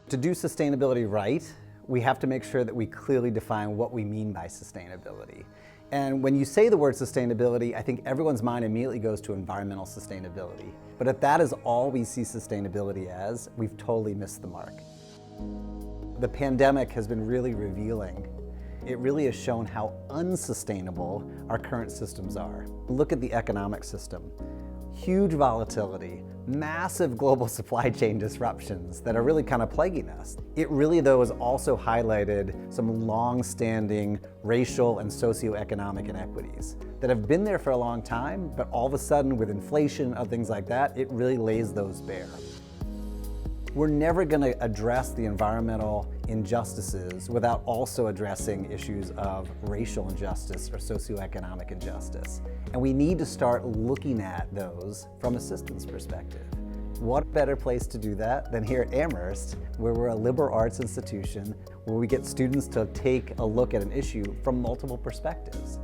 To do sustainability right, we have to make sure that we clearly define what we mean by sustainability. And when you say the word sustainability, I think everyone's mind immediately goes to environmental sustainability. But if that is all we see sustainability as, we've totally missed the mark. The pandemic has been really revealing. It really has shown how unsustainable our current systems are. Look at the economic system. Huge volatility, massive global supply chain disruptions that are really kind of plaguing us. It really, though, has also highlighted some long-standing racial and socioeconomic inequities that have been there for a long time, but all of a sudden with inflation and things like that, it really lays those bare. We're never going to address the environmental injustices without also addressing issues of racial injustice or socioeconomic injustice. And we need to start looking at those from a systems perspective. What better place to do that than here at Amherst, where we're a liberal arts institution, where we get students to take a look at an issue from multiple perspectives.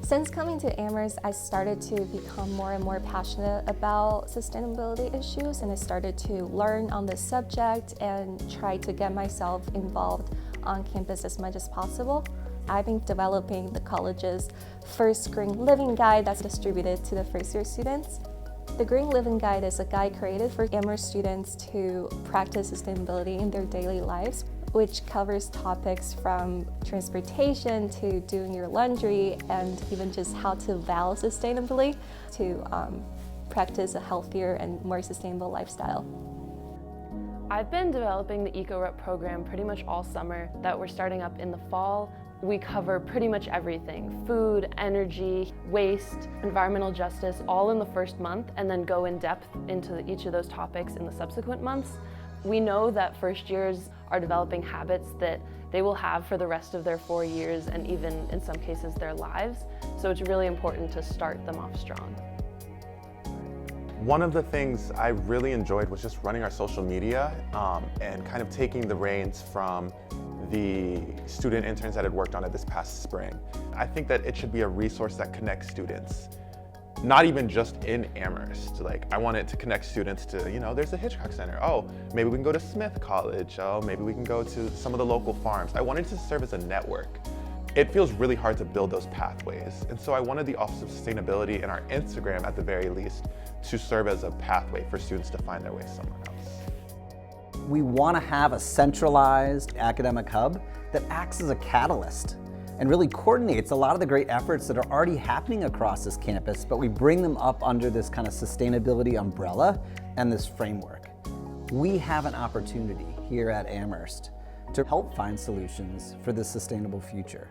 Since coming to Amherst, I started to become more and more passionate about sustainability issues, and I started to learn on this subject and try to get myself involved on campus as much as possible. I've been developing the college's first Green Living Guide that's distributed to the first-year students. The Green Living Guide is a guide created for Amherst students to practice sustainability in their daily lives, which covers topics from transportation to doing your laundry and even just how to vow sustainably to practice a healthier and more sustainable lifestyle. I've been developing the EcoRep program pretty much all summer that we're starting up in the fall. We cover pretty much everything: food, energy, waste, environmental justice, all in the first month, and then go in depth into each of those topics in the subsequent months. We know that first years are developing habits that they will have for the rest of their 4 years and even in some cases their lives. So it's really important to start them off strong. One of the things I really enjoyed was just running our social media and kind of taking the reins from the student interns that had worked on it this past spring. I think that it should be a resource that connects students. Not even just in Amherst. Like, I want it to connect students to, there's a Hitchcock Center. Oh, maybe we can go to Smith College. Oh, maybe we can go to some of the local farms. I wanted to serve as a network. It feels really hard to build those pathways. And so I wanted the Office of Sustainability and our Instagram, at the very least, to serve as a pathway for students to find their way somewhere else. We want to have a centralized academic hub that acts as a catalyst and really coordinates a lot of the great efforts that are already happening across this campus, but we bring them up under this kind of sustainability umbrella and this framework. We have an opportunity here at Amherst to help find solutions for this sustainable future.